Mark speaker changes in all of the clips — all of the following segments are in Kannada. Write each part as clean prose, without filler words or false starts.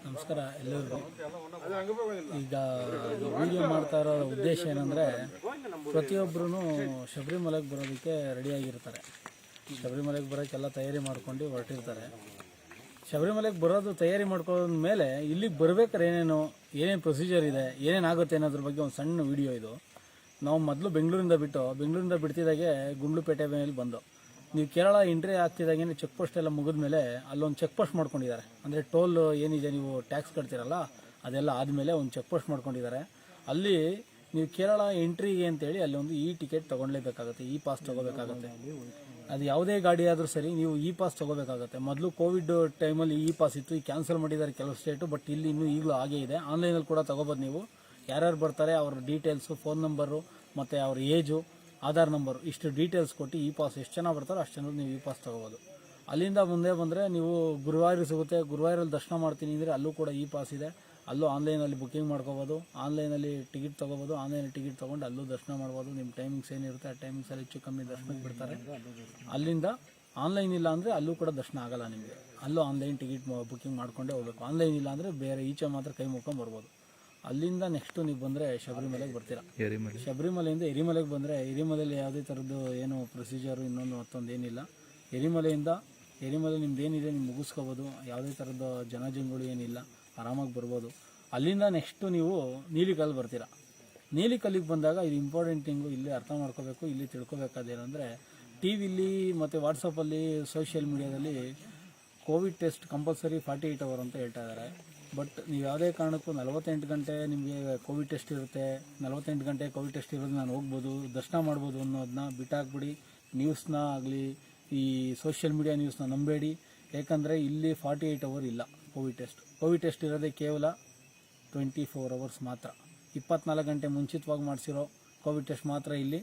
Speaker 1: ನಮಸ್ಕಾರ ಎಲ್ಲರಿಗೂ. ಈಗ ವಿಡಿಯೋ ಮಾಡ್ತಾ ಇರೋ ಉದ್ದೇಶ ಏನಂದರೆ, ಪ್ರತಿಯೊಬ್ಬರೂ ಶಬರಿಮಲೆಗೆ ಬರೋದಕ್ಕೆ ರೆಡಿಯಾಗಿರ್ತಾರೆ. ಶಬರಿಮಲೆಗೆ ಬರೋಕ್ಕೆಲ್ಲ ತಯಾರಿ ಮಾಡ್ಕೊಂಡು ಹೊರಟಿರ್ತಾರೆ. ಶಬರಿಮಲೆಗೆ ಬರೋದು ತಯಾರಿ ಮಾಡ್ಕೊಂಡ ಮೇಲೆ ಇಲ್ಲಿಗೆ ಬರ್ಬೇಕಾದ್ರೆ ಏನೇನು ಪ್ರೊಸೀಜರ್ ಇದೆ, ಏನೇನಾಗುತ್ತೆ ಅನ್ನೋದ್ರ ಬಗ್ಗೆ ಒಂದು ಸಣ್ಣ ವಿಡಿಯೋ ಇದು. ನಾವು ಮೊದಲು ಬೆಂಗಳೂರಿಂದ ಬಿಡ್ತಿದ್ದಾಗೆ ಗುಂಡ್ಲುಪೇಟೆ ಮೇಲೆ ಬಂದು, ನೀವು ಕೇರಳ ಎಂಟ್ರಿ ಆಗ್ತಿದ್ದಾಗೇ ಚೆಕ್ ಪೋಸ್ಟ್ ಎಲ್ಲ ಮುಗಿದ ಮೇಲೆ ಅಲ್ಲೊಂದು ಚೆಕ್ ಪೋಸ್ಟ್ ಮಾಡ್ಕೊಂಡಿದ್ದಾರೆ. ಅಂದರೆ ಟೋಲ್ ಏನಿದೆ, ನೀವು ಟ್ಯಾಕ್ಸ್ ಕಟ್ತೀರಲ್ಲ, ಅದೆಲ್ಲ ಆದಮೇಲೆ ಒಂದು ಚೆಕ್ ಪೋಸ್ಟ್ ಮಾಡ್ಕೊಂಡಿದ್ದಾರೆ. ಅಲ್ಲಿ ನೀವು ಕೇರಳ ಎಂಟ್ರಿಗೆ ಅಂತೇಳಿ ಅಲ್ಲಿ ಒಂದು ಟಿಕೆಟ್ ತೊಗೊಳ್ಲೇಬೇಕಾಗುತ್ತೆ, ಪಾಸ್ ತೊಗೋಬೇಕಾಗುತ್ತೆ. ಅದು ಯಾವುದೇ ಗಾಡಿ ಆದರೂ ಸರಿ, ನೀವು ಪಾಸ್ ತೊಗೋಬೇಕಾಗುತ್ತೆ. ಮೊದಲು ಕೋವಿಡ್ ಟೈಮಲ್ಲಿ ಪಾಸ್ ಇತ್ತು, ಈಗ ಕ್ಯಾನ್ಸಲ್ ಮಾಡಿದ್ದಾರೆ ಕೆಲವು ಸ್ಟೇಟು, ಬಟ್ ಇಲ್ಲಿ ಇನ್ನೂ ಈಗಲೂ ಹಾಗೇ ಇದೆ. ಆನ್ಲೈನಲ್ಲಿ ಕೂಡ ತೊಗೋಬೋದು. ನೀವು ಯಾರ್ಯಾರು ಬರ್ತಾರೆ ಅವ್ರ ಡೀಟೇಲ್ಸು, ಫೋನ್ ನಂಬರು ಮತ್ತು ಅವ್ರ ಏಜು, ಆಧಾರ್ ನಂಬರು, ಇಷ್ಟು ಡೀಟೇಲ್ಸ್ ಕೊಟ್ಟು ಪಾಸ್ ಎಷ್ಟು ಜನ ಬರ್ತಾರೋ ಅಷ್ಟು ಜನ ನೀವು ಪಾಸ್ ತೊಗೋಬೋದು. ಅಲ್ಲಿಂದ ಮುಂದೆ ಬಂದರೆ ನೀವು ಗುರುವಾರ ಸಿಗುತ್ತೆ. ಗುರುವಾರಲ್ಲಿ ದರ್ಶನ ಮಾಡ್ತೀನಿ ಅಂದರೆ ಅಲ್ಲೂ ಕೂಡ ಪಾಸ್ ಇದೆ. ಅಲ್ಲೂ ಆನ್ಲೈನಲ್ಲಿ ಬುಕ್ಕಿಂಗ್ ಮಾಡ್ಕೋಬೋದು, ಆನ್ಲೈನಲ್ಲಿ ಟಿಕೆಟ್ ತೊಗೋಬೋದು. ಆನ್ಲೈನಲ್ಲಿ ಟಿಕೆಟ್ ತೊಗೊಂಡು ಅಲ್ಲೂ ದರ್ಶನ ಮಾಡ್ಬೋದು. ನಿಮ್ಮ ಟೈಮಿಂಗ್ಸ್ ಏನಿರುತ್ತೆ ಆ ಟೈಮಿಂಗ್ಸಲ್ಲಿ ಹೆಚ್ಚು ಕಮ್ಮಿ ದರ್ಶನಕ್ಕೆ ಬಿಡ್ತಾರೆ. ಅಲ್ಲಿಂದ ಆನ್ಲೈನ್ ಇಲ್ಲ ಅಂದರೆ ಅಲ್ಲೂ ಕೂಡ ದರ್ಶನ ಆಗಲ್ಲ ನಿಮಗೆ. ಅಲ್ಲೂ ಆನ್ಲೈನ್ ಟಿಕೆಟ್ ಬುಕ್ಕಿಂಗ್ ಮಾಡ್ಕೊಂಡೇ ಹೋಗ್ಬೇಕು. ಆನ್ಲೈನ್ ಇಲ್ಲ ಅಂದರೆ ಬೇರೆ ಈಚೆ ಮಾತ್ರ ಕೈ ಮುಕ್ಕೊಂಡು ಬರ್ಬೋದು. ಅಲ್ಲಿಂದ ನೆಕ್ಸ್ಟು ನೀವು ಬಂದರೆ ಶಬರಿಮಲೆಗೆ ಬರ್ತೀರಾ. ಶಬರಿಮಲೆಯಿಂದ ಎರಿಮಲೆಗೆ ಬಂದರೆ, ಎರಿಮಲೆಯಲ್ಲಿ ಯಾವುದೇ ಥರದ್ದು ಏನು ಪ್ರೊಸೀಜರು ಇನ್ನೊಂದು ಮತ್ತೊಂದು ಏನಿಲ್ಲ. ಎರಿಮಲೆ ನಿಮ್ದು ಏನಿದೆ ನೀವು ಮುಗಿಸ್ಕೋಬೋದು. ಯಾವುದೇ ಥರದ ಜನಜಂಗುಳಿ ಏನಿಲ್ಲ, ಆರಾಮಾಗಿ ಬರ್ಬೋದು. ಅಲ್ಲಿಂದ ನೆಕ್ಸ್ಟು ನೀವು ನೀಲಿಕಲ್ಲು ಬರ್ತೀರಾ. ನೀಲಿಕಲ್ಲಿಗೆ ಬಂದಾಗ ಇದು ಇಂಪಾರ್ಟೆಂಟ್ ಥಿಂಗು ಇಲ್ಲಿ ಅರ್ಥ ಮಾಡ್ಕೋಬೇಕು. ಇಲ್ಲಿ ತಿಳ್ಕೊಬೇಕಾದೇನೆಂದರೆ, ಟಿ ವಿಲಿ ಮತ್ತು ವಾಟ್ಸಪ್ಪಲ್ಲಿ, ಸೋಷಿಯಲ್ ಮೀಡಿಯಾದಲ್ಲಿ ಕೋವಿಡ್ ಟೆಸ್ಟ್ ಕಂಪಲ್ಸರಿ 48 hours ಅಂತ ಹೇಳ್ತಾ ಇದ್ದಾರೆ. ಬಟ್ ನೀವು ಯಾವುದೇ ಕಾರಣಕ್ಕೂ 48 ಗಂಟೆ ನಿಮಗೆ ಕೋವಿಡ್ ಟೆಸ್ಟ್ ಇರುತ್ತೆ, 48 ಗಂಟೆ ಕೋವಿಡ್ ಟೆಸ್ಟ್ ಇರೋದು ನಾನು ಹೋಗ್ಬೋದು, ದರ್ಶನ ಮಾಡ್ಬೋದು ಅನ್ನೋದನ್ನ ಬಿಟ್ಟಾಕ್ಬಿಡಿ. ನ್ಯೂಸ್ನ ಆಗಲಿ, ಈ ಸೋಷಿಯಲ್ ಮೀಡಿಯಾ ನ್ಯೂಸ್ನ ನಂಬೇಡಿ. ಯಾಕಂದರೆ ಇಲ್ಲಿ 48 hours ಇಲ್ಲ ಕೋವಿಡ್ ಟೆಸ್ಟ್ ಇರೋದೇ ಕೇವಲ 24 hours ಮಾತ್ರ. 24 ಗಂಟೆ ಮುಂಚಿತವಾಗಿ ಮಾಡಿಸಿರೋ ಕೋವಿಡ್ ಟೆಸ್ಟ್ ಮಾತ್ರ ಇಲ್ಲಿ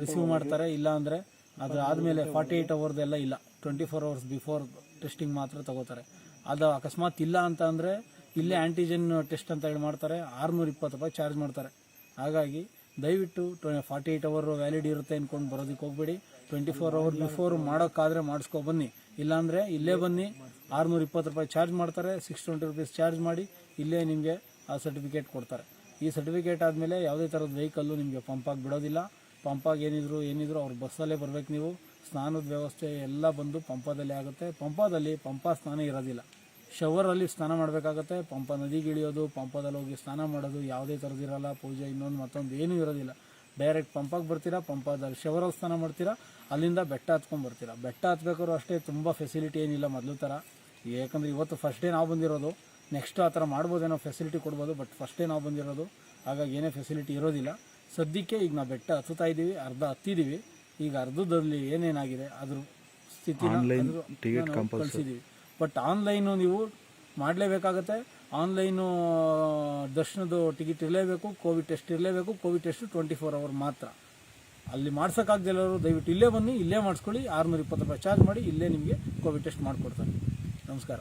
Speaker 1: ರಿಸೀವ್ ಮಾಡ್ತಾರೆ. ಇಲ್ಲ ಅಂದರೆ ಅದು ಆದಮೇಲೆ 48 hours ಎಲ್ಲ ಇಲ್ಲ, 24 hours ಬಿಫೋರ್ ಟೆಸ್ಟಿಂಗ್ ಮಾತ್ರ ತಗೋತಾರೆ. ಅದು ಅಕಸ್ಮಾತ್ ಇಲ್ಲ ಅಂತ ಅಂದರೆ ಇಲ್ಲೇ ಆ್ಯಂಟಿಜೆನ್ ಟೆಸ್ಟ್ ಅಂತ ಹೇಳಿ ಮಾಡ್ತಾರೆ, 620 ರೂಪಾಯಿ ಚಾರ್ಜ್ ಮಾಡ್ತಾರೆ. ಹಾಗಾಗಿ ದಯವಿಟ್ಟು 48 hours ವ್ಯಾಲಿಡ್ ಇರುತ್ತೆ ಅಂದ್ಕೊಂಡು ಬರೋದಕ್ಕೆ ಹೋಗ್ಬೇಡಿ. 24 hours ಬಿಫೋರ್ ಮಾಡೋಕ್ಕಾದರೆ ಮಾಡಿಸ್ಕೊ ಬನ್ನಿ. ಇಲ್ಲಾಂದರೆ ಇಲ್ಲೇ ಬನ್ನಿ, 620 ರೂಪಾಯಿ ಚಾರ್ಜ್ ಮಾಡ್ತಾರೆ. 620 rupees ಚಾರ್ಜ್ ಮಾಡಿ ಇಲ್ಲೇ ನಿಮಗೆ ಆ ಸರ್ಟಿಫಿಕೇಟ್ ಕೊಡ್ತಾರೆ. ಈ ಸರ್ಟಿಫಿಕೇಟ್ ಆದಮೇಲೆ ಯಾವುದೇ ಥರದ ವೆಹಿಕಲ್ಲು ನಿಮಗೆ ಪಂಪಾಗಿ ಬಿಡೋದಿಲ್ಲ. ಪಂಪಾಗಿ ಏನಿದ್ರು ಅವ್ರ ಬಸ್ಸಲ್ಲೇ ಬರಬೇಕು. ನೀವು ಸ್ನಾನದ ವ್ಯವಸ್ಥೆ ಎಲ್ಲ ಬಂದು ಪಂಪದಲ್ಲೇ ಆಗುತ್ತೆ. ಪಂಪಾ ಸ್ನಾನ ಇರೋದಿಲ್ಲ, ಶವರಲ್ಲಿ ಸ್ನಾನ ಮಾಡಬೇಕಾಗತ್ತೆ. ಪಂಪ ನದಿಗೆ ಇಳಿಯೋದು, ಪಂಪದಲ್ಲಿ ಹೋಗಿ ಸ್ನಾನ ಮಾಡೋದು ಯಾವುದೇ ಥರದಿರಲ್ಲ. ಪೂಜೆ ಇನ್ನೊಂದು ಮತ್ತೊಂದು ಏನೂ ಇರೋದಿಲ್ಲ. ಡೈರೆಕ್ಟ್ ಪಂಪಾಗಿ ಬರ್ತೀರಾ, ಪಂಪದಲ್ಲಿ ಶವರಲ್ಲಿ ಸ್ನಾನ ಮಾಡ್ತೀರಾ, ಅಲ್ಲಿಂದ ಬೆಟ್ಟ ಹತ್ಕೊಂಡು ಬರ್ತೀರಾ. ಬೆಟ್ಟ ಹತ್ಬೇಕಾದ್ರೂ ಅಷ್ಟೇ ತುಂಬ ಫೆಸಿಲಿಟಿ ಏನಿಲ್ಲ ಮೊದಲು ಥರ. ಯಾಕಂದರೆ ಇವತ್ತು ಫಸ್ಟ್ ಡೇ ನಾವು ಬಂದಿರೋದು. ನೆಕ್ಸ್ಟ್ ಆ ಥರ ಮಾಡ್ಬೋದೇನೋ, ಫೆಸಿಲಿಟಿ ಕೊಡ್ಬೋದು. ಬಟ್ ಫಸ್ಟ್ ಡೇ ನಾವು ಬಂದಿರೋದು, ಹಾಗಾಗಿ ಏನೇ ಫೆಸಿಲಿಟಿ ಇರೋದಿಲ್ಲ ಸದ್ಯಕ್ಕೆ. ಈಗ ನಾವು ಬೆಟ್ಟ ಹತ್ತುತ್ತಾ ಇದ್ದೀವಿ, ಅರ್ಧ ಹತ್ತಿದ್ದೀವಿ. ಈಗ ಅರ್ಧದಲ್ಲಿ ಏನೇನಾಗಿದೆ ಅದ್ರ ಸ್ಥಿತಿನ ಕಳಿಸಿದ್ದೀವಿ. ಬಟ್ ಆನ್ಲೈನು ನೀವು ಮಾಡಲೇಬೇಕಾಗತ್ತೆ. ಆನ್ಲೈನು ದರ್ಶನದ ಟಿಕೆಟ್ ಇರಲೇಬೇಕು, ಕೋವಿಡ್ ಟೆಸ್ಟ್ ಇರಲೇಬೇಕು. ಕೋವಿಡ್ ಟೆಸ್ಟ್ 24 hours ಮಾತ್ರ. ಅಲ್ಲಿ ಮಾಡ್ಸೋಕ್ಕಾಗ್ದಿಲ್ಲವರು ದಯವಿಟ್ಟು ಇಲ್ಲೇ ಬನ್ನಿ, ಇಲ್ಲೇ ಮಾಡಿಸ್ಕೊಳ್ಳಿ. 620 ರೂಪಾಯಿ ಚಾರ್ಜ್ ಮಾಡಿ ಇಲ್ಲೇ ನಿಮಗೆ ಕೋವಿಡ್ ಟೆಸ್ಟ್ ಮಾಡಿಕೊಡ್ತಾರೆ. ನಮಸ್ಕಾರ.